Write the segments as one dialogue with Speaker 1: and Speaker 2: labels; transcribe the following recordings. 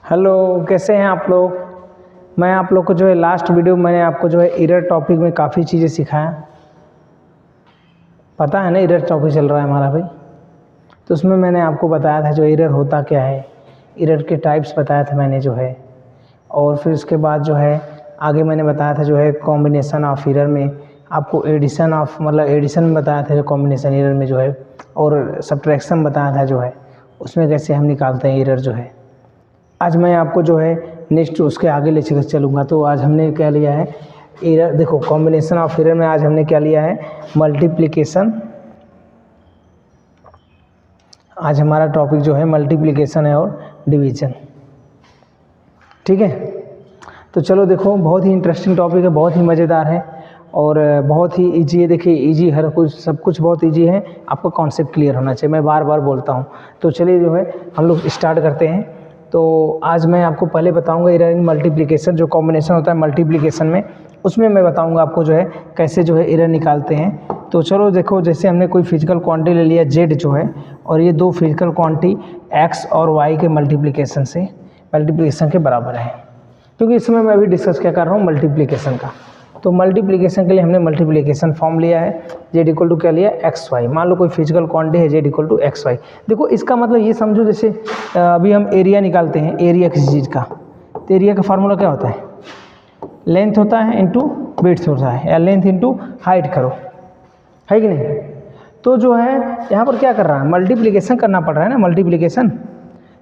Speaker 1: Hello, कैसे हैं आप लोग। मैं आप लोग को जो है लास्ट वीडियो मैंने आपको जो है एरर टॉपिक में काफ़ी चीज़ें सिखाया। पता है ना एरर टॉपिक चल रहा है हमारा भाई। तो उसमें मैंने आपको बताया था जो एरर होता क्या है, एरर के टाइप्स बताया था मैंने जो है। और फिर उसके बाद जो है आगे मैंने बताया था जो है कॉम्बिनेशन ऑफ एरर में आपको एडिशन ऑफ मतलब एडिशन में बताया था जो कॉम्बिनेशन एरर में जो है, और सब्ट्रैक्शन बताया था जो है उसमें कैसे हम निकालते हैं एरर जो है। आज मैं आपको जो है नेक्स्ट उसके आगे ले चलूँगा। तो आज हमने क्या लिया है एरर, देखो कॉम्बिनेशन ऑफ एरर में आज हमने क्या लिया है मल्टीप्लिकेशन। आज हमारा टॉपिक जो है मल्टीप्लिकेशन है और डिवीजन, ठीक है। तो चलो देखो बहुत ही इंटरेस्टिंग टॉपिक है, बहुत ही मज़ेदार है और बहुत ही इजी है। देखिए इजी हर कुछ सब कुछ बहुत इजी है, आपका कॉन्सेप्ट क्लियर होना चाहिए, मैं बार बार बोलता हूँ। तो चलिए जो है हम लोग स्टार्ट करते हैं। तो आज मैं आपको पहले बताऊंगा एरर इन मल्टीप्लिकेशन, जो कॉम्बिनेशन होता है मल्टीप्लिकेशन में, उसमें मैं बताऊंगा आपको जो है कैसे जो है एरर निकालते हैं। तो चलो देखो, जैसे हमने कोई फिजिकल क्वांटिटी ले लिया जेड जो है, और ये दो फिजिकल क्वांटिटी एक्स और वाई के मल्टीप्लिकेशन के बराबर है। क्योंकि इसमें मैं अभी डिस्कस क्या कर रहा हूँ मल्टीप्लिकेशन का। तो मल्टीप्लिकेशन के लिए हमने मल्टीप्लिकेशन फॉर्म लिया है, जेड इक्वल टू क्या लिया एक्स वाई। मान लो कोई फिजिकल क्वांटिटी है z equal to x y. देखो इसका मतलब ये समझो जैसे अभी हम एरिया निकालते हैं, एरिया किसी चीज़ का, तो एरिया का फार्मूला क्या होता है, लेंथ होता है इंटू विड्थ होता है, या लेंथ इंटू हाइट करो, है कि नहीं। तो जो है यहाँ पर क्या कर रहा है मल्टीप्लिकेशन करना पड़ रहा है ना, मल्टीप्लिकेशन।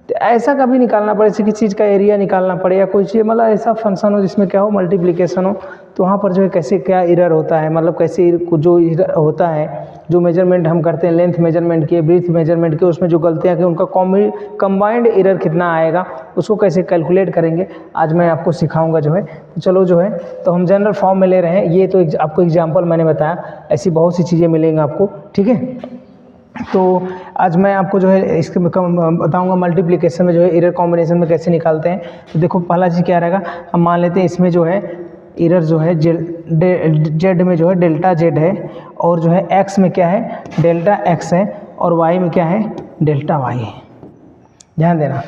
Speaker 1: तो ऐसा कभी निकालना पड़े, जैसे किसी चीज़ का एरिया निकालना पड़े या कोई चीज़ मतलब ऐसा फंक्शन हो जिसमें क्या हो मल्टीप्लिकेशन हो, तो वहाँ पर जो है कैसे क्या एरर होता है, मतलब कैसे जो एरर होता है, जो मेजरमेंट हम करते हैं लेंथ मेजरमेंट के ब्रीथ मेजरमेंट के, उसमें जो गलतियाँ कि उनका कंबाइंड एरर कितना आएगा, उसको कैसे कैलकुलेट करेंगे आज मैं आपको सिखाऊंगा जो है। तो चलो जो है तो हम जनरल फॉर्म में ले रहे हैं, ये तो आपको एग्जाम्पल मैंने बताया, ऐसी बहुत सी चीज़ें मिलेंगी आपको, ठीक है। तो आज मैं आपको जो है इसके बताऊंगा मल्टीप्लिकेशन में जो है एरर कॉम्बिनेशन में कैसे निकालते हैं। तो देखो पहला चीज़ क्या रहेगा, हम मान लेते हैं इसमें जो है एरर जो है जेड में जो है डेल्टा जेड है, और जो है एक्स में क्या है डेल्टा एक्स है, और वाई में क्या है डेल्टा वाई है। ध्यान देना,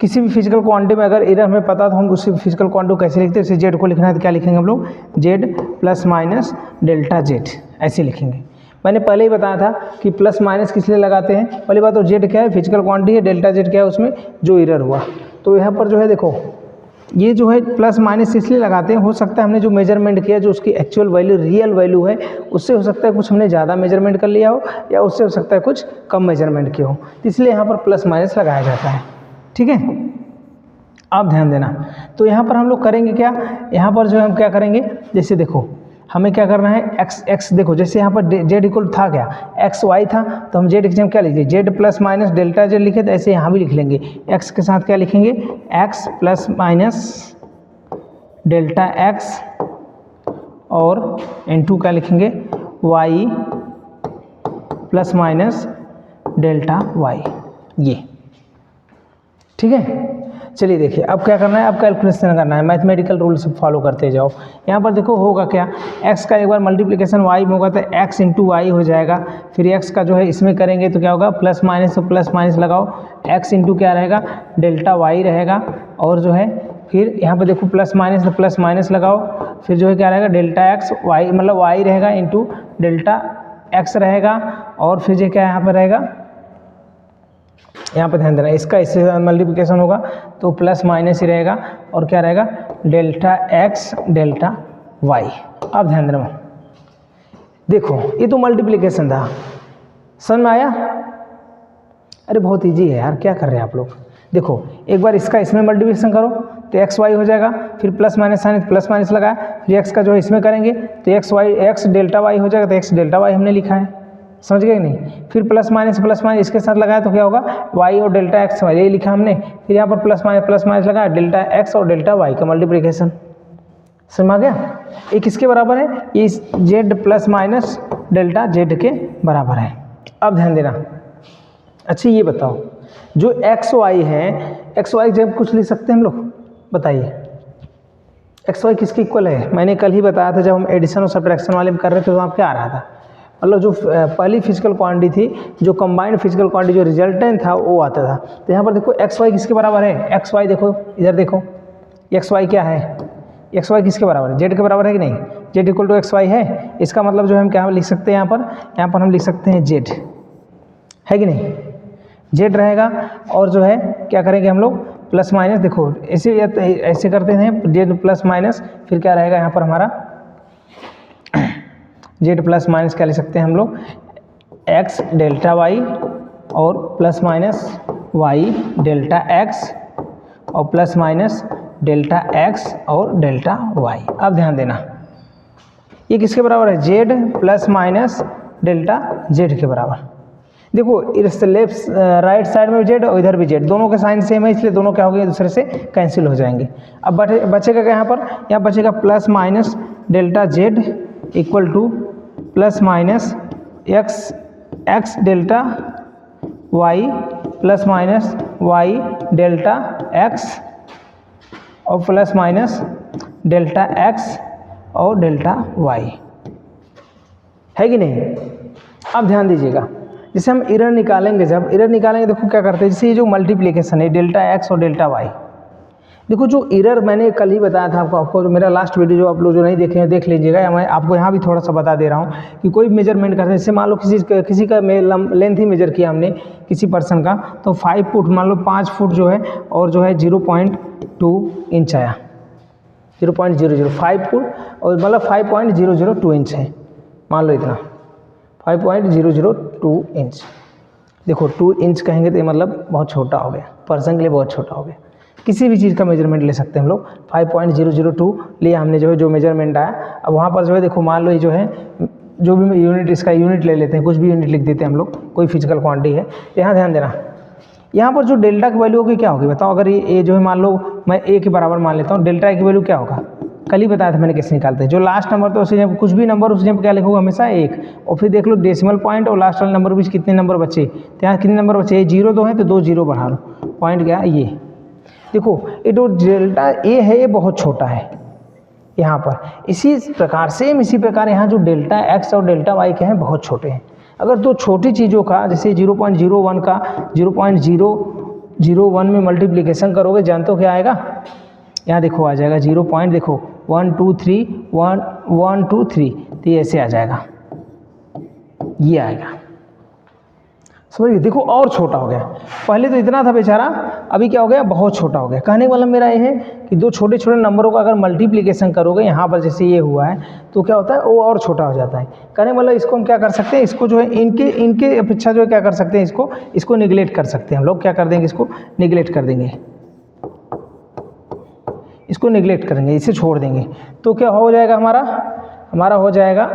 Speaker 1: किसी भी फिजिकल क्वांटिटी में अगर एरर हमें पता तो हम उसी फिजिकल क्वांटिटी को कैसे लिखते हैं, जैसे जेड को लिखना है तो क्या लिखेंगे हम लोग Z plus minus delta Z, ऐसे लिखेंगे। मैंने पहले ही बताया था कि प्लस माइनस किस लिए लगाते हैं, पहली बात तो जेड क्या है फिजिकल क्वांटिटी है, डेल्टा जेड क्या है उसमें जो एरर हुआ। तो यहाँ पर जो है देखो ये जो है प्लस माइनस इसलिए लगाते हैं, हो सकता है हमने जो मेजरमेंट किया जो उसकी एक्चुअल वैल्यू रियल वैल्यू है उससे हो सकता है कुछ हमने ज़्यादा मेजरमेंट कर लिया हो, या उससे हो सकता है कुछ कम मेजरमेंट किया हो, तो इसलिए यहाँ पर प्लस माइनस लगाया जाता है, ठीक है। आप ध्यान देना। तो यहाँ पर हम लोग करेंगे क्या, यहाँ पर जो है हम क्या करेंगे, जैसे देखो हमें क्या करना है एक्स देखो जैसे यहाँ पर जेड इक्वल था क्या एक्स वाई था, तो हम जेड की जगह क्या लिखे Z plus minus delta Z लिखे, तो ऐसे यहाँ भी लिख लेंगे एक्स के साथ क्या लिखेंगे x plus minus delta x, और इनटू क्या लिखेंगे y plus minus delta y, ये ठीक है। चलिए देखिए अब क्या करना है, अब कैलकुलेशन करना है, मैथमेटिकल रूल्स फॉलो करते जाओ। यहाँ पर देखो होगा क्या, x का एक बार मल्टीप्लिकेशन y में होगा तो x इंटू वाई हो जाएगा, फिर x का जो है इसमें करेंगे तो क्या होगा प्लस माइनस, तो प्लस माइनस लगाओ, x इंटू क्या रहेगा डेल्टा y रहेगा, और जो है फिर यहाँ पर देखो प्लस माइनस तो प्लस माइनस लगाओ, फिर जो है क्या रहेगा डेल्टा x y मतलब y रहेगा इंटू डेल्टा x रहेगा, और फिर जो क्या यहाँ पर रहेगा, यहाँ पर ध्यान देना इसका इससे मल्टीप्लिकेशन होगा तो प्लस माइनस ही रहेगा, और क्या रहेगा डेल्टा एक्स डेल्टा वाई। अब ध्यान देना, देखो ये तो मल्टीप्लिकेशन था, समझ में आया। अरे बहुत इजी है यार, क्या कर रहे हैं आप लोग। देखो एक बार इसका इसमें मल्टीप्लिकेशन करो तो एक्स वाई हो जाएगा, फिर plus minus sign plus minus लगाया, फिर एक्स का जो है इसमें करेंगे तो एक्स डेल्टा वाई हो जाएगा, तो एक्स डेल्टा वाई हमने लिखा है, समझ गए नहीं। फिर प्लस माइनस इसके साथ लगाया तो क्या होगा y और डेल्टा एक्स वाई, यही लिखा हमने। फिर यहाँ पर प्लस माइनस लगाया डेल्टा एक्स और डेल्टा वाई का मल्टीप्लिकेशन, समझ आ गया। ये किसके बराबर है, ये Z plus minus delta z के बराबर है। अब ध्यान देना, अच्छा ये बताओ जो एक्स वाई है, एक्स वाई जब कुछ लिख सकते हैं हम लोग, बताइए एक्स वाई किसके इक्वल है। मैंने कल ही बताया था जब हम एडिशन और सब्ट्रैक्शन वाले में कर रहे थे तो वहाँ क्या आ रहा था मतलब जो पहली फिजिकल क्वांटिटी थी, जो कंबाइंड फिजिकल क्वांटिटी जो रिजल्टेंट था वो आता था। तो यहाँ पर देखो एक्स वाई किसके बराबर है, एक्स वाई देखो इधर देखो, एक्स वाई क्या है, एक्स वाई किसके बराबर है, जेड के बराबर है कि नहीं, z equal to x y है। इसका मतलब जो है हम क्या लिख सकते हैं यहाँ पर हम लिख सकते हैं जेड, है कि नहीं, जेड रहेगा। और जो है क्या करेंगे हम लोग प्लस माइनस, देखो ऐसे करते हैं जेड प्लस माइनस, फिर क्या रहेगा यहाँ पर हमारा जेड प्लस माइनस क्या लिख सकते हैं हम लोग, एक्स डेल्टा वाई और plus minus Y delta x और प्लस माइनस डेल्टा एक्स और डेल्टा वाई। अब ध्यान देना ये किसके बराबर है, z plus minus delta z के बराबर। देखो इस लेफ्ट राइट साइड में जेड और इधर भी जेड, दोनों के साइन सेम है, इसलिए दोनों क्या हो गए, एक दूसरे से कैंसिल हो जाएंगे। अब बचेगा क्या यहाँ बचेगा plus minus delta z equal to plus minus x delta y plus minus Y delta x और प्लस माइनस डेल्टा एक्स और डेल्टा वाई, है कि नहीं। अब ध्यान दीजिएगा, जैसे हम एरर निकालेंगे, जब एरर निकालेंगे देखो क्या करते हैं, जैसे ये जो मल्टीप्लिकेशन है डेल्टा एक्स और डेल्टा वाई, देखो जो एरर मैंने कल ही बताया था आपको जो मेरा लास्ट वीडियो जो आप लोग जो नहीं देखे हैं देख लीजिएगा, या मैं आपको यहाँ भी थोड़ा सा बता दे रहा हूँ कि कोई मेजरमेंट करते हैं, जैसे मान लो किसी का लेंथ ही मेजर किया हमने किसी पर्सन का, तो 5 फुट मान लो 5 फुट जो है और जो है 0.2 इंच आया, 0.005 फुट और मतलब 5.002 इंच है, मान लो इतना 5.002 इंच। देखो 2 इंच कहेंगे तो मतलब बहुत छोटा हो गया, पर्सन के लिए बहुत छोटा हो गया। किसी भी चीज़ का मेजरमेंट ले सकते हैं हम लोग, 5.002 लिया हमने जो है जो मेजरमेंट आया। अब वहाँ पर जो है देखो मान लो ये जो है जो भी यूनिट, इसका यूनिट ले लेते हैं, कुछ भी यूनिट लिख देते हैं हम लोग, कोई फिजिकल क्वांटिटी है। यहाँ ध्यान देना, यहाँ पर जो डेल्टा की वैल्यू होगी क्या होगी बताओ, अगर ये जो है मान लो मैं ए के बराबर मान लेता हूँ, डेल्टा की वैल्यू क्या होगा, कल ही बताया था मैंने कैसे निकालते हैं, जो लास्ट नंबर तो उसे जब कुछ भी नंबर उस जगह क्या लिखोगे हमेशा 1, और फिर देख लो डेसिमल पॉइंट और लास्ट वाले नंबर के बीच कितने नंबर बचे, तो यहाँ कितने नंबर बचे, 0 2 है तो 2 0 बढ़ा लो, पॉइंट क्या ये। देखो ये जो डेल्टा ए है ये बहुत छोटा है यहाँ पर, इसी प्रकार सेम इसी प्रकार यहाँ जो डेल्टा एक्स और डेल्टा वाई के हैं बहुत छोटे हैं। अगर तो छोटी चीज़ों का जैसे 0.01 का 0.001 में मल्टीप्लिकेशन करोगे जानते हो क्या आएगा, यहाँ देखो आ जाएगा 0 पॉइंट, देखो 1 2 3 1 1 2 3, तो ये ऐसे आ जाएगा, ये आएगा, समझिए। देखो और छोटा हो गया, पहले तो इतना था बेचारा, अभी क्या हो गया बहुत छोटा हो गया। कहने वाला मेरा ये है कि दो छोटे छोटे नंबरों का अगर मल्टीप्लिकेशन करोगे यहाँ पर जैसे ये हुआ है तो क्या होता है वो और छोटा हो जाता है। कहने वाला इसको हम क्या कर सकते हैं, इसको जो है इनके अपेक्षा जो है क्या कर सकते हैं, इसको निगलेक्ट कर सकते हैं हम लोग, क्या कर देंगे इसको निगलेक्ट कर देंगे, इसको निगलेक्ट करेंगे, इसे छोड़ देंगे, तो क्या हो जाएगा हमारा हो जाएगा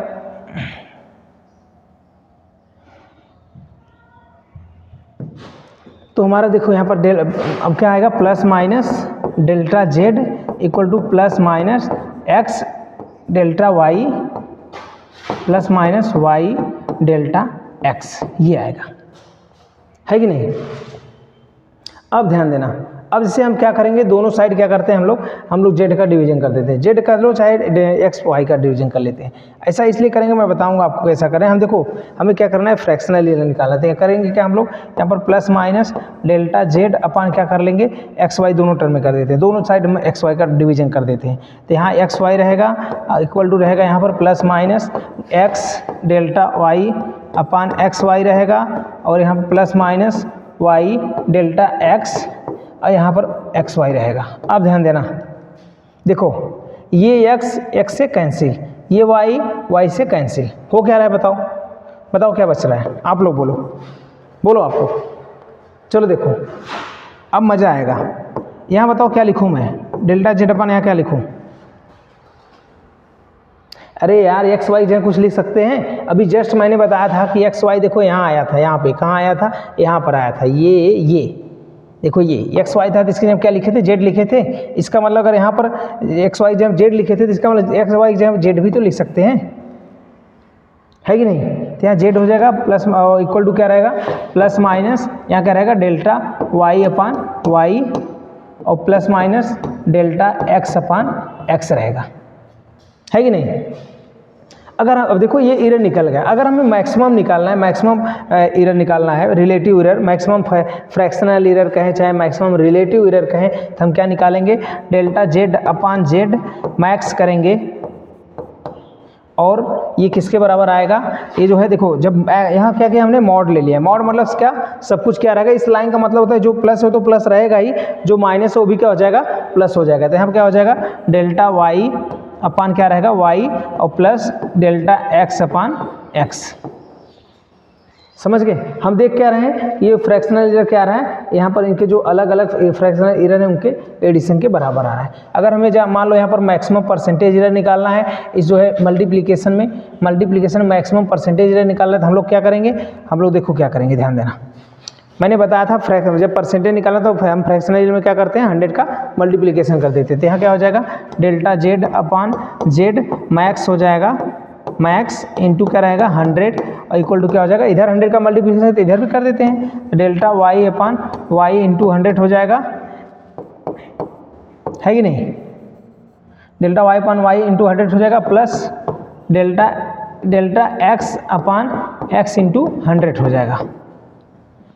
Speaker 1: तो हमारा देखो यहाँ पर अब क्या आएगा plus minus delta z equal to plus minus x delta y plus minus Y delta x, ये आएगा, है कि नहीं। अब ध्यान देना, अब जैसे हम क्या करेंगे, दोनों साइड क्या करते हैं हम लोग जेड का डिवीजन कर देते हैं, जेड कर लो चाहे एक्स वाई का डिवीजन कर लेते हैं। ऐसा इसलिए करेंगे, मैं बताऊंगा आपको कैसा करें। हम देखो हमें क्या करना है, फ्रैक्शनल निकालना है, करेंगे क्या हम लोग यहाँ पर प्लस माइनस डेल्टा जेड अपन क्या कर लेंगे एक्स वाई दोनों टर्म में कर देते हैं, दोनों साइड में एक्स वाई का डिवीजन कर देते हैं। तो यहाँ एक्स वाई रहेगा इक्वल टू रहेगा यहाँ पर plus minus x delta Y upon X Y रहेगा, और यहाँ पर plus minus Y delta x और यहाँ पर एक्स वाई रहेगा। अब ध्यान देना, देखो ये एक्स से कैंसिल, ये वाई से कैंसिल, हो क्या रहा है बताओ क्या बच रहा है, आप लोग बोलो आपको, चलो देखो अब मज़ा आएगा। यहाँ बताओ क्या लिखूँ मैं, डेल्टा जेड अपन यहाँ क्या लिखूँ, अरे यार एक्स वाई जो कुछ लिख सकते हैं, अभी जस्ट मैंने बताया था कि एक्स वाई देखो यहाँ आया था, यहाँ पे कहाँ आया था, यहाँ पर आया था, ये देखो ये एक्स वाई था तो इसके जब क्या लिखे थे जेड लिखे थे, इसका मतलब अगर यहाँ पर एक्स वाई जब जेड लिखे थे तो इसका मतलब एक्स वाई जब जेड भी तो लिख सकते हैं, है कि नहीं। तो यहाँ जेड हो जाएगा प्लस इक्वल टू क्या रहेगा प्लस माइनस यहाँ क्या रहेगा डेल्टा वाई अपान वाई और प्लस माइनस डेल्टा एक्स अपान एक्स रहेगा, है कि नहीं। अगर अब देखो ये एरर निकल गया, अगर हमें मैक्सिमम निकालना है, मैक्सिमम एरर निकालना है, relative error, maximum fractional error कहें चाहे मैक्सिमम रिलेटिव एरर कहें, तो हम क्या निकालेंगे, delta z upon Z max करेंगे। और ये किसके बराबर आएगा, ये जो है देखो, जब यहाँ क्या किया हमने, मॉड ले लिया। मॉड मतलब क्या, सब कुछ क्या रहेगा, इस लाइन का मतलब होता है जो प्लस हो तो प्लस रहेगा ही, जो माइनस हो भी क्या हो जाएगा, प्लस हो जाएगा। तो यहाँ क्या हो जाएगा, डेल्टा वाई अपान क्या रहेगा, वाई और प्लस डेल्टा एक्स अपान एक्स। समझ गए। हम देख क्या रहे हैं, ये फ्रैक्शनल एरर क्या रहा है, यहाँ पर इनके जो अलग अलग फ्रैक्शनल एरर है उनके एडिशन के बराबर आ रहा है। अगर हमें मान लो यहाँ पर मैक्सिमम परसेंटेज एरर निकालना है, इस जो है मल्टीप्लिकेशन में मैक्सिमम परसेंटेज एरर निकालना है, तो हम लोग क्या करेंगे, हम लोग देखो क्या करेंगे, ध्यान देना। मैंने बताया था जब परसेंटेज निकालना तो हम फ्रैक्शनल एरर में क्या करते हैं, 100 का मल्टीप्लिकेशन कर देते थे। यहाँ क्या हो जाएगा, delta z upon Z max हो जाएगा, मैक्स इंटू क्या रहेगा 100 और इक्वल टू क्या हो जाएगा, इधर 100 का मल्टीप्लिकेशन है तो इधर भी कर देते हैं, delta Y upon y into 100 हो जाएगा, है कि नहीं, delta Y upon y into 100 हो जाएगा, प्लस डेल्टा एक्स अपान एक्स इंटू 100 हो जाएगा।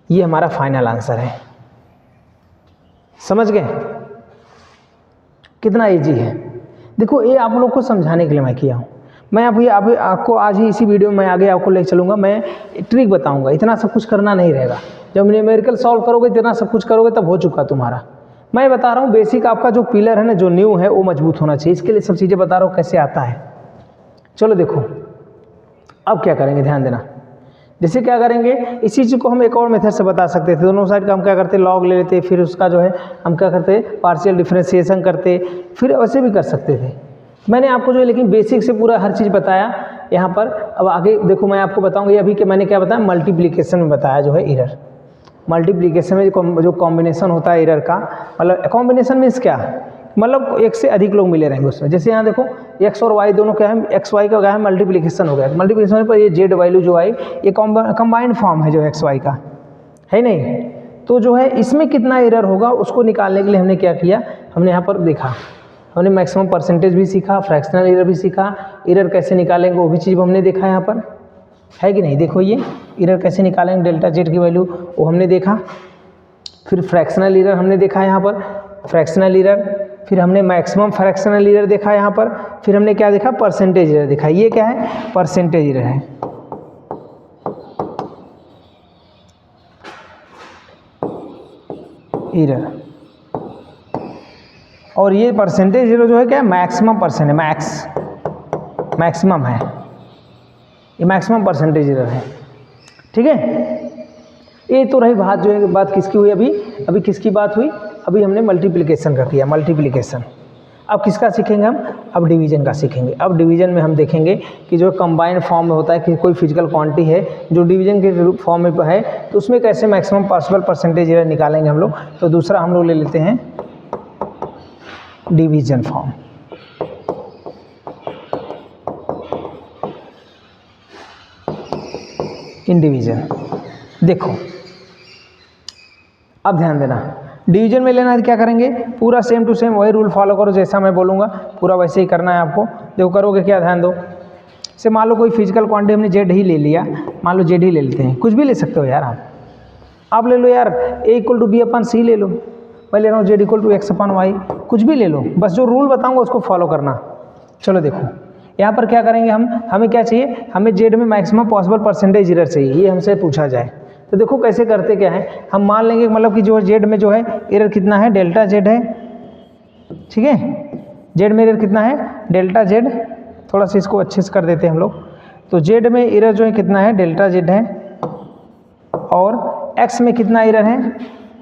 Speaker 1: ये हमारा फाइनल आंसर है। समझ गए कितना इजी है। देखो ये आप लोग को समझाने के लिए मैं किया हूँ। मैं आपको आज ही इसी वीडियो में आगे आपको लेकर चलूँगा, मैं ट्रिक बताऊँगा। इतना सब कुछ करना नहीं रहेगा, जब न्यूमेरिकल सॉल्व करोगे इतना सब कुछ करोगे तब हो चुका तुम्हारा। मैं बता रहा हूँ बेसिक आपका जो पिलर है ना, जो न्यू है वो मजबूत होना चाहिए, इसके लिए सब चीज़ें बता रहा हूँ कैसे आता है। चलो देखो अब क्या करेंगे, ध्यान देना। जैसे क्या करेंगे, इसी चीज़ को हम एक और मेथड से बता सकते थे। दोनों साइड का हम क्या करते, लॉग ले लेते, फिर उसका जो है हम क्या करते, पार्शियल डिफरेंशिएशन करते, फिर वैसे भी कर सकते थे। मैंने आपको जो है लेकिन बेसिक से पूरा हर चीज़ बताया यहाँ पर। अब आगे देखो मैं आपको बताऊँगा, ये अभी कि मैंने क्या बताया, मल्टीप्लिकेशन में बताया जो है एरर। मल्टीप्लिकेशन में जो कॉम्बिनेशन होता है एरर का, मतलब कॉम्बिनेशन मीन्स क्या, मतलब एक से अधिक लोग मिले रहेंगे उसमें। जैसे यहाँ देखो एक्स और वाई दोनों क्या है, एक्स वाई का क्या है, मल्टीप्लिकेशन हो गया। मल्टीप्लिकेशन पर ये जेड वैल्यू जो आई, ये कंबाइंड फॉर्म है जो एक्स वाई का है नहीं। तो जो है इसमें कितना एरर होगा उसको निकालने के लिए हमने क्या किया, हमने यहाँ पर देखा, हमने मैक्सिमम परसेंटेज भी सीखा, फ्रैक्शनल एरर भी सीखा, एरर कैसे निकालेंगे वो भी चीज़ हमने देखा यहाँ पर, है कि नहीं। देखो ये एरर कैसे निकालेंगे, डेल्टा जेड की वैल्यू वो हमने देखा। फिर फ्रैक्शनल एरर हमने देखा यहाँ पर, फ्रैक्शनल एरर, फिर हमने मैक्सिमम फ्रैक्शनल एरर देखा यहाँ पर, फिर हमने क्या देखा, परसेंटेज एरर देखा। ये क्या है, परसेंटेज एरर है। एरर, और ये परसेंटेज एरर जो है क्या, मैक्सिमम परसेंट है, मैक्सिमम है, ये मैक्सिमम परसेंटेज एरर है। ठीक है, ये तो रही बात, जो है बात किसकी हुई, अभी किसकी बात हुई, अभी हमने मल्टीप्लिकेशन का किया, मल्टीप्लिकेशन। अब किसका सीखेंगे हम, अब डिवीजन का सीखेंगे। अब डिवीजन में हम देखेंगे कि जो कंबाइंड फॉर्म में होता है, कि कोई फिजिकल क्वांटिटी है जो डिवीजन के फॉर्म में है, तो उसमें कैसे मैक्सिमम पॉसिबल परसेंटेज एरर निकालेंगे हम लोग। तो दूसरा हम लोग ले लेते हैं डिवीजन फॉर्म। इन डिवीजन देखो, अब ध्यान देना, डिवीजन में लेना है क्या करेंगे, पूरा सेम टू सेम वही रूल फॉलो करो, जैसा मैं बोलूँगा पूरा वैसे ही करना है आपको। देखो करोगे क्या, ध्यान दो। से मान लो कोई फिजिकल क्वांटिटी हमने जेड ही ले लिया, मान लो जेड ही ले लेते हैं, कुछ भी ले सकते हो यार आप ले लो यार, a equal to b upon c ले लो, मैं ले रहा हूँ z equal to x upon y, कुछ भी ले लो, बस जो रूल बताऊँगा उसको फॉलो करना। चलो देखो यहाँ पर क्या करेंगे हमें क्या चाहिए, हमें जेड में मैक्सिमम पॉसिबल परसेंटेज एरर चाहिए, ये हमसे पूछा जाए। तो देखो कैसे करते क्या है, हम मान लेंगे मतलब कि जो जेड में जो है एरर कितना है, डेल्टा जेड है। ठीक है, जेड में एरर कितना है, डेल्टा जेड। थोड़ा सा इसको अच्छे से कर देते हैं हम लोग। तो जेड में एरर जो है कितना है, डेल्टा जेड है, और एक्स में कितना एरर है,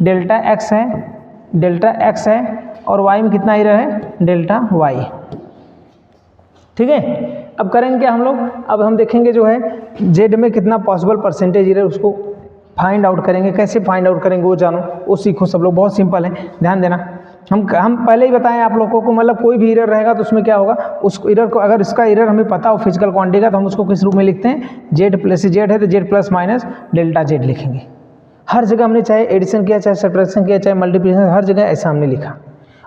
Speaker 1: डेल्टा एक्स है, डेल्टा एक्स है, और वाई में कितना एरर है, डेल्टा वाई। ठीक है, अब करेंगे क्या हम लोग, अब हम देखेंगे जो है जेड में कितना पॉसिबल परसेंटेज एरर, उसको फाइंड आउट करेंगे। कैसे फाइंड आउट करेंगे वो जानो, वो सीखो सब लोग, बहुत सिंपल है, ध्यान देना। हम पहले ही बताएं आप लोगों को, मतलब कोई भी एरर रहेगा तो उसमें क्या होगा, उस एरर को, अगर इसका एरर हमें पता हो फिजिकल क्वांटिटी का, तो हम उसको किस रूप में लिखते हैं, जेड प्लस, जेड है तो Z plus minus delta Z लिखेंगे। हर जगह हमने चाहे एडिशन किया, चाहे सब्ट्रैक्शन किया, चाहे मल्टीप्लिकेशन, हर जगह ऐसा हमने लिखा।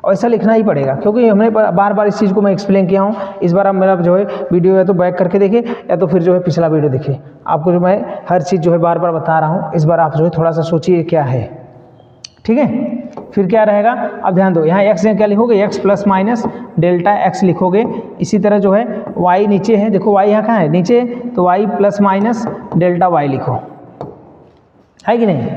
Speaker 1: और ऐसा लिखना ही पड़ेगा, क्योंकि हमने बार बार इस चीज़ को मैं एक्सप्लेन किया हूँ। इस बार आप मेरा जो है वीडियो है तो बैक करके देखिए, या तो फिर जो है पिछला वीडियो देखिए। आपको जो मैं हर चीज़ जो है बार बार बता रहा हूँ, इस बार आप जो है थोड़ा सा सोचिए क्या है, ठीक है। फिर क्या रहेगा, अब ध्यान दो, यहाँ x क्या लिखोगे, x plus minus delta x लिखोगे। इसी तरह जो है y नीचे है, देखो y यहाँ कहाँ है, नीचे, तो y plus minus delta y लिखो, है कि नहीं।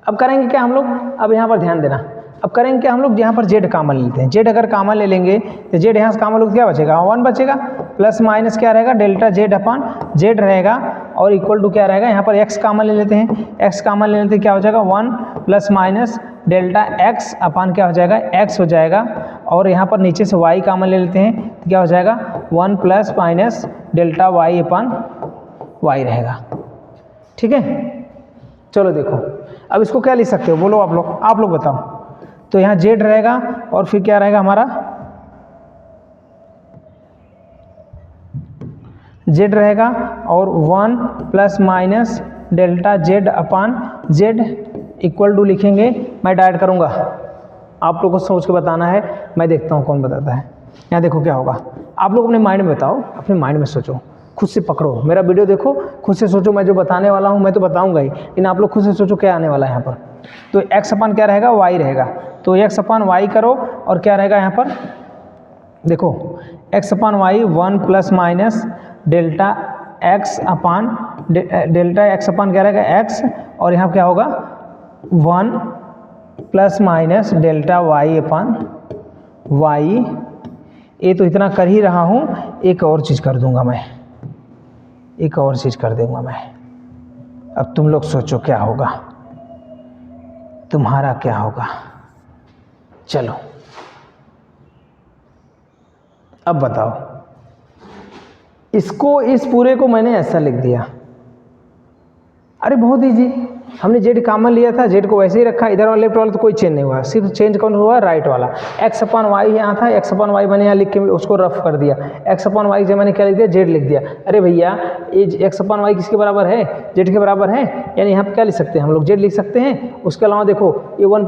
Speaker 1: अब करेंगे क्या हम लोग, अब यहाँ पर ध्यान देना, अब करेंगे क्या हम लोग, यहाँ पर z कॉमन लेते हैं। z अगर कॉमन ले लेंगे तो z यहाँ से कॉमन लोग क्या बचेगा, 1 बचेगा, प्लस माइनस क्या रहेगा, डेल्टा z अपन z रहेगा, और इक्वल टू क्या रहेगा, यहाँ पर x कॉमन ले लेते हैं, x कॉमन ले लेते हैं, क्या हो जाएगा 1 प्लस माइनस डेल्टा x अपन क्या हो जाएगा, x हो जाएगा, और यहाँ पर नीचे से y कॉमन ले लेते हैं, तो क्या हो जाएगा 1 प्लस माइनस डेल्टा y अपन y रहेगा, ठीक है। चलो देखो, अब इसको क्या लिख सकते हो, बोलो आप लोग बताओ। तो यहाँ z रहेगा, और फिर क्या रहेगा हमारा z रहेगा, और 1 plus minus delta z upon z equal to लिखेंगे। मैं डायरेक्ट करूँगा, आप लोगों को सोच के बताना है, मैं देखता हूँ कौन बताता है। यहाँ देखो क्या होगा, आप लोग अपने माइंड में बताओ, अपने माइंड में सोचो, खुद से पकड़ो, मेरा वीडियो देखो, खुद से सोचो। मैं जो बताने वाला हूँ मैं तो बताऊँगा ही, लेकिन आप लोग खुद से सोचो क्या आने वाला है यहाँ पर। तो x अपान क्या रहेगा, y रहेगा, तो x अपान y करो, और क्या रहेगा यहाँ पर देखो, x अपान y 1 plus minus delta x अपान डेल्टा x अपान क्या रहेगा x, और यहाँ क्या होगा 1 प्लस माइनस डेल्टा y अपान y। ये तो इतना कर ही रहा हूँ, एक और चीज़ कर दूंगा मैं, एक और चीज़ कर दूंगा मैं। अब तुम लोग सोचो क्या होगा, तुम्हारा क्या होगा। चलो अब बताओ, इसको, इस पूरे को मैंने ऐसा लिख दिया, अरे बहुत ईजी, हमने z कॉमन लिया था, z को वैसे ही रखा, इधर वाला लेफ्ट वाला तो कोई चेंज नहीं हुआ, सिर्फ चेंज कौन हुआ, राइट वाला। x अपान y यहाँ था, x अपान y मैंने यहाँ लिख के उसको रफ कर दिया, x अपान y से मैंने क्या लिख दिया, z लिख दिया। अरे भैया ये x अपान y किसके बराबर है, z के बराबर है, यानी यहाँ पे क्या लिख सकते हैं हम लोग, z लिख सकते हैं। उसके अलावा देखो ये 1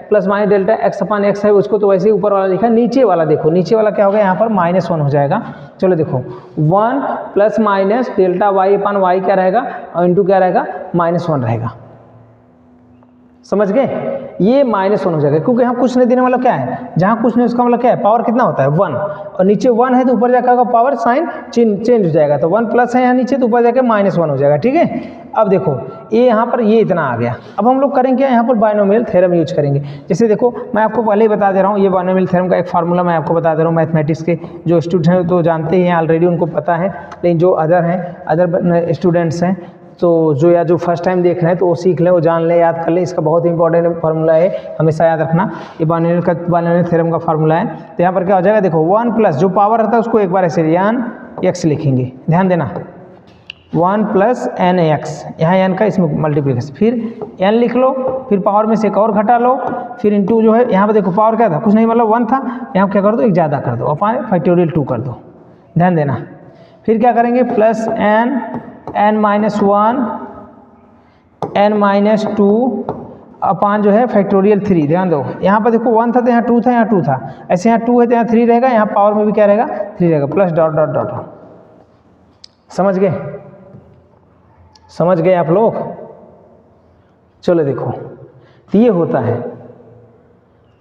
Speaker 1: प्लस माइनस डेल्टा x अपान x है, उसको तो वैसे ही ऊपर वाला लिखा, नीचे वाला देखो, नीचे वाला क्या होगा यहाँ पर -1 हो जाएगा। चलो देखो 1 प्लस माइनस डेल्टा y अपान y क्या रहेगा, और इंटू क्या रहेगा, -1 रहेगा। समझ गए, ये -1 हो जाएगा, क्योंकि यहाँ कुछ नहीं देने वाला क्या है, जहाँ कुछ नहीं उसका मतलब क्या है, पावर कितना होता है 1, और नीचे 1 है तो ऊपर जाकर पावर साइन चेंज हो जाएगा, तो 1 प्लस है यहाँ नीचे तो ऊपर जाकर -1 हो जाएगा, ठीक है। अब देखो ये यहाँ पर ये इतना आ गया, अब हम लोग करेंगे यहाँ पर बायनोमियल थ्योरम यूज करेंगे। जैसे देखो मैं आपको पहले ही बता दे रहा हूँ, ये बायनोमियल थ्योरम का एक फार्मूला मैं आपको बता दे रहा हूँ। मैथमेटिक्स के जो स्टूडेंट हैं तो जानते ही हैं ऑलरेडी, उनको पता है, लेकिन जो अदर स्टूडेंट्स हैं तो जो फर्स्ट टाइम देख रहे हैं तो वो सीख लें, वो जान लें, याद कर लें। इसका बहुत इंपॉर्टेंट फार्मूला है, हमेशा याद रखना, ये बायनोमियल थ्योरम का फार्मूला है। तो यहाँ पर क्या हो जाएगा, देखो 1 प्लस जो पावर रहता है उसको एक बार ऐसे यान x लिखेंगे, ध्यान देना, 1 प्लस एन एक्स, यहाँ एन का इसमें मल्टीप्लिकेशन, फिर n लिख लो, फिर पावर में से एक और घटा लो, फिर इंटू जो है यहाँ पर देखो पावर क्या था, कुछ नहीं मतलब 1 था, यहाँ क्या कर दो, एक ज़्यादा कर दो, अपन फैक्टोरियल 2 कर दो, ध्यान देना। फिर क्या करेंगे, plus n minus 1 n minus 2 अपान जो है फैक्टोरियल 3, ध्यान दो, यहाँ पर देखो 1 था तो यहाँ 2 था, यहाँ 2 था, ऐसे यहाँ 2 है तो यहाँ 3 रहेगा, यहाँ पावर में भी क्या रहेगा 3 रहेगा, प्लस डॉट डॉट डॉट। समझ गए, समझ गए आप लोग। चलो देखो तो ये होता है।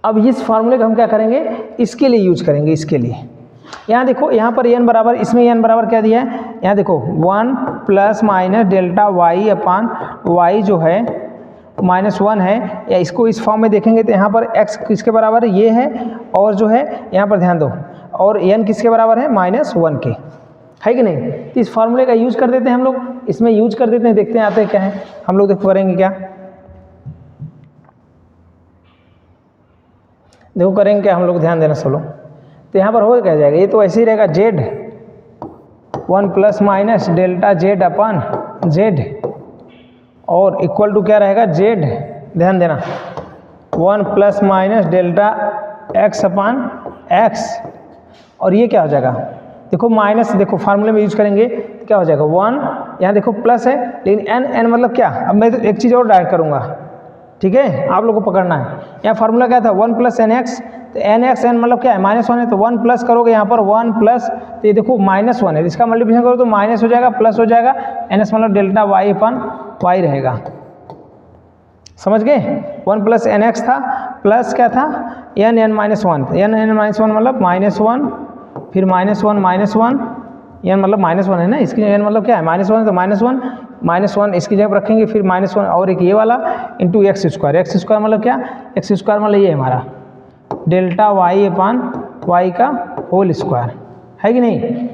Speaker 1: अब इस फार्मूले का हम क्या करेंगे, इसके लिए यूज करेंगे, इसके लिए यहाँ देखो, यहाँ पर n बराबर, इसमें n बराबर क्या दिया है, यहाँ देखो 1 प्लस माइनस डेल्टा y अपान y जो है -1 है, या इसको इस फॉर्म में देखेंगे तो यहाँ पर x किसके बराबर है, ये है, और जो है यहाँ पर ध्यान दो, और n किसके बराबर है, -1 के, है कि नहीं। तो इस फार्मूले का यूज कर देते हैं हम लोग, इसमें यूज कर देते हैं, देखते हैं आते हैं क्या है, हम लोग देखो करेंगे क्या, देखो करेंगे क्या हम लोग, ध्यान देना सब लोग। तो यहाँ पर हो क्या जाएगा, ये तो ऐसे ही रहेगा, z 1 plus minus delta z upon z, और इक्वल टू क्या रहेगा z, ध्यान देना, 1 प्लस माइनस डेल्टा x अपान x, और ये क्या हो जाएगा, देखो माइनस, देखो फार्मूले में यूज करेंगे तो क्या हो जाएगा 1, यहाँ देखो प्लस है, लेकिन n मतलब क्या, अब मैं तो एक चीज़ और डायरेक्ट करूँगा, ठीक है, आप लोग को पकड़ना है। यहाँ फार्मूला क्या था 1 + nx, तो nx n मतलब क्या है -1 है, तो 1 प्लस करोगे यहाँ पर 1 प्लस, तो ये देखो -1 है, इसका मल्टीप्लिकेशन करो तो माइनस हो जाएगा प्लस हो जाएगा, ns मतलब डेल्टा y/y रहेगा। समझ गए? 1 + nx था प्लस क्या था n n - 1, n n - 1 मतलब -1 फिर -1 n मतलब -1 है ना, इसकी n मतलब क्या है -1 है, तो -1 इसकी जगह रखेंगे, फिर -1 और एक ये वाला इंटू x² मतलब क्या, x² मतलब ये हमारा डेल्टा y/y का होल स्क्वायर है कि नहीं,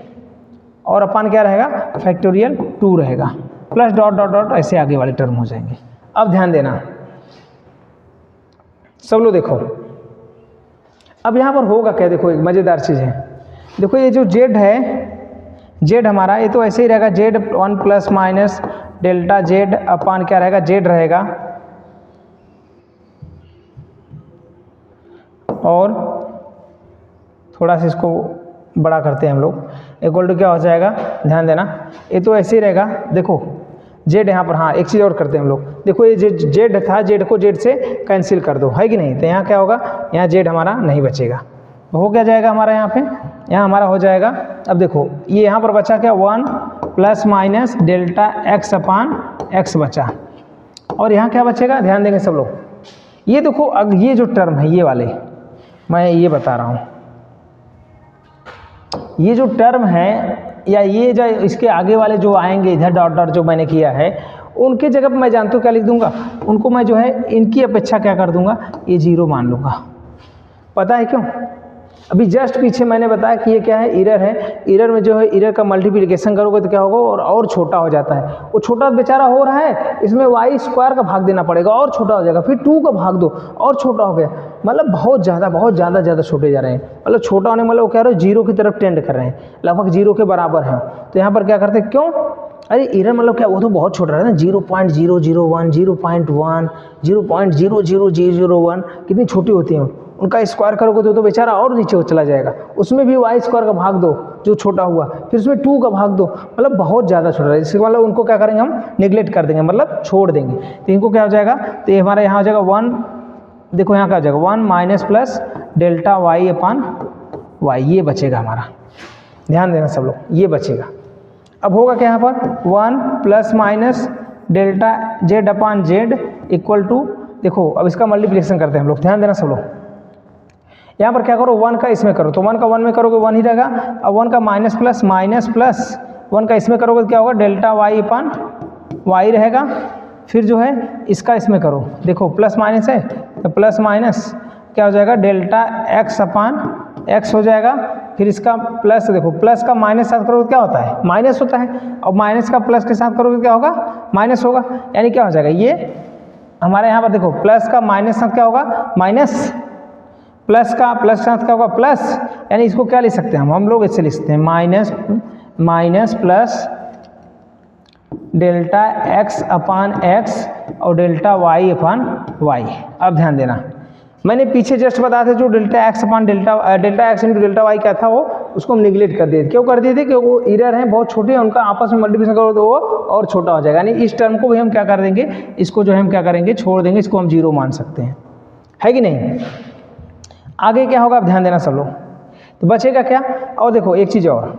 Speaker 1: और अपन क्या रहेगा फैक्टोरियल 2 रहेगा, प्लस डॉट डॉट डॉट ऐसे आगे वाले टर्म हो जाएंगे। अब ध्यान देना सब लोग, देखो अब यहाँ पर होगा क्या, देखो एक मज़ेदार चीज़ है, देखो ये जो z है, z हमारा ये तो ऐसे ही रहेगा, z 1 ± डेल्टा z अपान क्या रहेगा, z रहेगा, और थोड़ा सा इसको बड़ा करते हैं हम लोग, इक्वल टू क्या हो जाएगा, ध्यान देना ये तो ऐसे ही रहेगा, देखो z यहाँ पर, हाँ एक चीज़ और करते हैं हम लोग, देखो ये z था, z को z से कैंसिल कर दो, है कि नहीं, तो यहाँ क्या होगा, यहाँ z हमारा नहीं बचेगा, तो हो क्या जाएगा हमारा यहाँ पे, यहाँ हमारा हो जाएगा, अब देखो ये यहाँ पर बचा क्या 1 ± डेल्टा x अपान x बचा, और यहाँ क्या बचेगा, ध्यान देंगे सब लोग, ये देखो अब ये जो टर्म है ये वाले, मैं ये बता रहा हूँ, ये जो टर्म है या ये जो इसके आगे वाले जो आएंगे इधर डॉट डॉट जो मैंने किया है, उनके जगह पर मैं जानता हूँ क्या लिख दूंगा, उनको मैं जो है इनकी अपेक्षा क्या कर दूंगा, ये 0 मान लूँगा। पता है क्यों, अभी जस्ट पीछे मैंने बताया कि ये क्या है, इरर है, इरर में जो है इरर का मल्टीप्लिकेशन करोगे तो क्या होगा, और छोटा हो जाता है, वो छोटा बेचारा हो रहा है, इसमें y² का भाग देना पड़ेगा और छोटा हो जाएगा, फिर 2 का भाग दो और छोटा हो गया, मतलब बहुत ज़्यादा छोटे जा रहे हैं, मतलब छोटा होने मतलब वो कह रहे हो 0 की तरफ टेंड कर रहे हैं, लगभग 0 के बराबर है। तो यहाँ पर क्या करते हैं, क्यों, अरे इरर मतलब क्या, वो तो बहुत छोटा है ना, 0.001 0.1 0.00001 कितनी छोटी होती हैं, उनका स्क्वायर करोगे तो बेचारा और नीचे चला जाएगा, उसमें भी y² का भाग दो जो छोटा हुआ, फिर उसमें 2 का भाग दो, मतलब बहुत ज़्यादा छोटा है, इसके मतलब उनको क्या करेंगे हम, निगलेक्ट कर देंगे, मतलब छोड़ देंगे, तो इनको क्या हो जाएगा, तो ये हमारा यहाँ हो जाएगा 1, देखो यहाँ क्या हो जाएगा 1 - + डेल्टा y/y, ये बचेगा हमारा, ध्यान देना सब लोग, ये बचेगा। अब होगा क्या यहाँ पर 1 ± डेल्टा z/z इक्वल टू, देखो अब इसका मल्टीप्लिकेशन करते हैं हम लोग, ध्यान देना सब लोग, यहाँ पर क्या करो 1 का इसमें करो, तो 1 का 1 में करोगे 1 ही रहेगा, अब 1 का माइनस प्लस 1 का इसमें करोगे तो क्या होगा, डेल्टा y/y रहेगा, फिर जो है इसका इसमें करो, देखो प्लस माइनस है तो प्लस माइनस क्या हो जाएगा, डेल्टा x/x हो जाएगा, फिर इसका प्लस, देखो प्लस का माइनस साथ करोगे क्या होता है, माइनस होता है, और माइनस का प्लस के साथ करोगे क्या होगा, माइनस होगा, यानी क्या हो जाएगा, ये हमारे यहाँ पर देखो प्लस का माइनस साथ क्या होगा, माइनस, प्लस का प्लस साथ क्या होगा, प्लस, यानी इसको क्या लिख सकते हैं हम लोग इससे लिख सकते हैं माइनस प्लस डेल्टा x/x और डेल्टा y/y। अब ध्यान देना, मैंने पीछे जस्ट बताया था जो delta x into delta y क्या था, वो उसको हम निगलेक्ट कर दिए थे, क्यों कर दिए थे, क्योंकि वो इरर हैं बहुत छोटे हैं, उनका आपस में मल्टीप्लिकेशन करो तो वो और छोटा हो जाएगा, यानी इस टर्म को भी हम क्या कर देंगे, इसको जो है हम क्या करेंगे, छोड़ देंगे, इसको हम 0 मान सकते हैं, है कि नहीं। आगे क्या होगा, अब ध्यान देना सब लोग, तो बचेगा क्या, और देखो एक चीज़ और,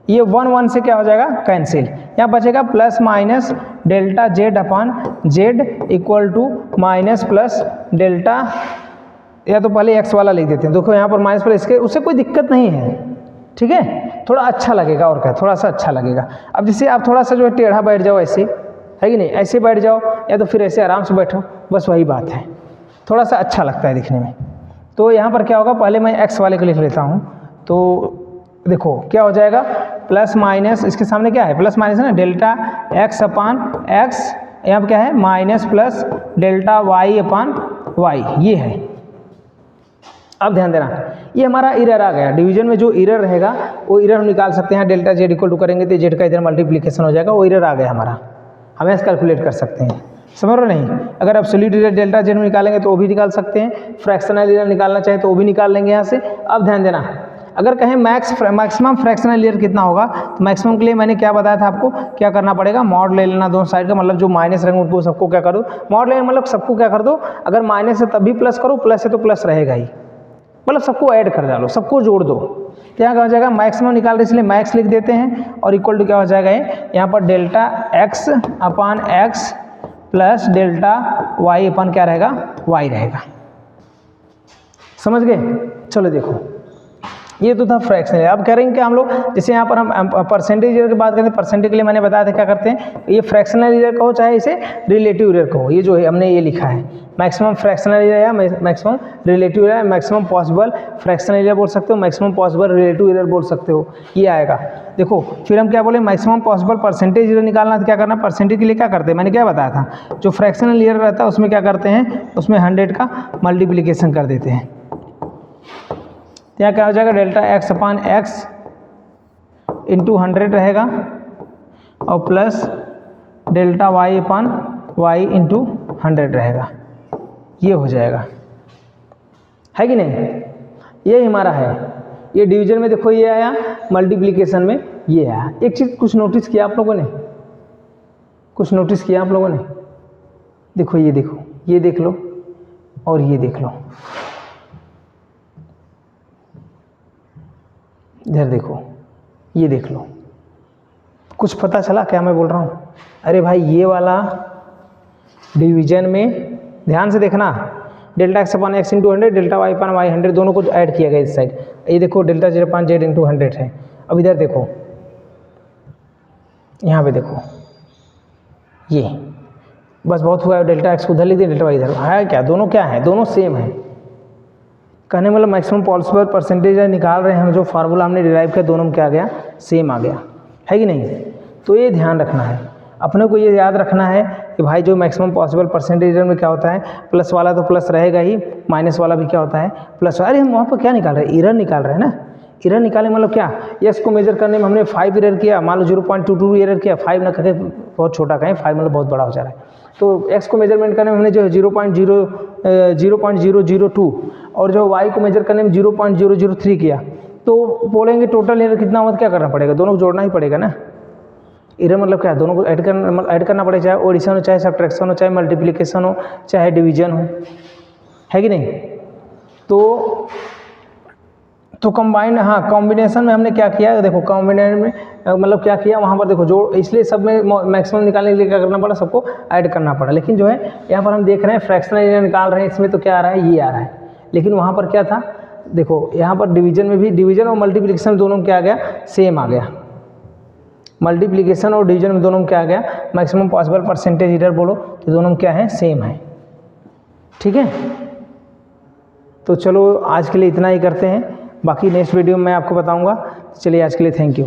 Speaker 1: ये 1 से क्या हो जाएगा, कैंसिल, यहाँ बचेगा plus minus delta z/z equal to minus plus delta, या तो पहले x वाला लिख देते हैं, देखो यहाँ पर माइनस प्लस, इसके उससे कोई दिक्कत नहीं है, ठीक है, थोड़ा अच्छा लगेगा, और क्या थोड़ा सा अच्छा लगेगा। अब जैसे आप थोड़ा सा जो है टेढ़ा बैठ जाओ ऐसे, है कि नहीं, ऐसे बैठ जाओ, या तो फिर ऐसे आराम से बैठो, बस वही बात है, थोड़ा सा अच्छा लगता है दिखने में। तो यहाँ पर क्या होगा, पहले मैं x वाले को लिख लेता हूँ, तो देखो क्या हो जाएगा, प्लस माइनस, इसके सामने क्या है, प्लस माइनस है ना, डेल्टा x/x, यहाँ पर क्या है, माइनस प्लस डेल्टा y/y, ये है। अब ध्यान देना, ये हमारा इरर आ गया, डिवीजन में जो इरर रहेगा वो इरर हम निकाल सकते हैं, डेल्टा z इक्वल टू करेंगे तो z का इधर मल्टीप्लिकेशन हो जाएगा, वो इरर आ गया हमारा, हमें ऐसे कैलकुलेट कर सकते हैं, समझ रहे नहीं। अगर एब्सोल्यूट इरर डेल्टा z में निकालेंगे तो वो भी निकाल सकते हैं, फ्रैक्शनल इरर निकालना चाहे तो वो भी निकाल लेंगे यहाँ से। अब ध्यान देना, अगर कहें मैक्सिमम फ्रैक्शनल एरियर कितना होगा, तो मैक्सिमम के लिए मैंने क्या बताया था आपको, क्या करना पड़ेगा, मॉड ले लेना दोनों साइड का, मतलब जो माइनस रहेंगे उनको सबको क्या कर दो, मॉड लेना मतलब सबको क्या कर दो, अगर माइनस है तब भी प्लस करो, प्लस है तो प्लस रहेगा ही, मतलब सबको ऐड कर डालो, सबको जोड़ दो। क्या हो जाएगा, मैक्सिमम निकाल रहे इसलिए मैक्स लिख देते हैं, और इक्वल टू क्या हो जाएगा ये, यहाँ पर डेल्टा एक्स अपान एक्स प्लस डेल्टा वाई अपन क्या रहेगा, वाई रहेगा। समझ गए? चलो देखो, ये तो था फ्रैक्शनल। अब कह रहे हैं कि हम लोग जैसे यहाँ पर हम परसेंटेज एरियर की बात करते हैं, परसेंटेज के लिए मैंने बताया था क्या करते हैं, ये फ्रैक्शनल एरियर कहो चाहे इसे रिलेटिव एरियर कहो, ये जो है हमने ये लिखा है मैक्सिमम फ्रैक्शनल एरियर या maximum relative arrear, maximum possible fractional arrear बोल सकते हो, मैक्सिमम पॉसिबल रिलेटिव एरियर बोल सकते हो, ये आएगा। देखो फिर हम क्या बोले, मैक्सिमम पॉसिबल परसेंटेज एरियर निकालना, तो क्या करना, परसेंटेज के लिए क्या करते हैं, मैंने क्या बताया था, जो फ्रैक्शनल एरियर रहता है उसमें क्या करते हैं, उसमें 100 का मल्टीप्लीकेशन कर देते हैं। यहाँ क्या हो जाएगा, डेल्टा एक्स अपान एक्स इंटू 100 रहेगा, और plus delta Y upon y into 100 रहेगा, ये हो जाएगा, है कि नहीं, ये हमारा है। ये डिवीजन में देखो ये आया, मल्टीप्लिकेशन में ये आया। एक चीज़ कुछ नोटिस किया आप लोगों ने, कुछ नोटिस किया आप लोगों ने, देखो ये देखो, ये देख लो और ये देख लो, इधर देखो, ये देख लो, कुछ पता चला क्या मैं बोल रहा हूँ? अरे भाई ये वाला डिवीजन में ध्यान से देखना, डेल्टा एक्स अपान x into 100, delta Y upon y 100, दोनों को ऐड किया गया इस साइड। ये देखो delta z upon Z into 100 है। अब इधर देखो, यहाँ पे देखो, ये बस बहुत हुआ है, डेल्टा एक्स को उधर लिख दिया, डेल्टा वाई इधर है, क्या दोनों क्या है, दोनों सेम है। कहने मतलब मैक्सिमम पॉसिबल परसेंटेज निकाल रहे हैं हम, जो फार्मूला हमने डिराइव किया दोनों में क्या आ गया, सेम आ गया, है कि नहीं? तो ये ध्यान रखना है अपने को, ये याद रखना है कि भाई जो मैक्सिमम पॉसिबल परसेंटेज में क्या होता है, प्लस वाला तो प्लस रहेगा ही, माइनस वाला भी क्या होता है, प्लस। अरे हम वहाँ पर क्या निकाल रहे हैं, एरर निकाल रहे हैं ना, एरर निकाले मतलब क्या, यस को मेजर करने में हमने 5 एरर किया, मान लो 0.22 एरर किया, 5 ना करके बहुत छोटा कहें, 5 मतलब बहुत बड़ा हो जा रहा है, तो एक्स को मेजरमेंट करने में हमने जो है 0.002 और जो वाई को मेजर करने में 0.003 किया, तो बोलेंगे टोटल एरर कितना हुआ, क्या करना पड़ेगा, दोनों को जोड़ना ही पड़ेगा ना। एरर मतलब क्या है, दोनों को ऐड करना पड़ेगा, चाहे एडिशन हो, चाहे सब्ट्रैक्शन हो, चाहे मल्टीप्लिकेशन हो, चाहे डिवीजन हो, है कि नहीं? तो कंबाइन, हाँ कॉम्बिनेशन में हमने क्या किया, देखो कॉम्बिनेशन में मतलब क्या किया वहाँ पर देखो, जो इसलिए सब में मैक्सिमम निकालने के लिए क्या करना पड़ा, सबको ऐड करना पड़ा। लेकिन जो है यहाँ पर हम देख रहे हैं फ्रैक्शनल एरिया निकाल रहे हैं, इसमें तो क्या आ रहा है, ये आ रहा है, लेकिन वहाँ पर क्या था, देखो यहाँ पर डिवीजन में भी, डिवीजन और मल्टीप्लिकेशन दोनों में क्या आ गया, सेम आ गया। मल्टीप्लिकेशन और डिवीजन में दोनों में क्या आ गया, मैक्सिमम पॉसिबल परसेंटेज एरर बोलो तो दोनों में क्या है, सेम है। ठीक है, तो चलो आज के लिए इतना ही करते हैं, बाकी नेक्स्ट वीडियो में मैं आपको बताऊंगा। चलिए आज के लिए थैंक यू।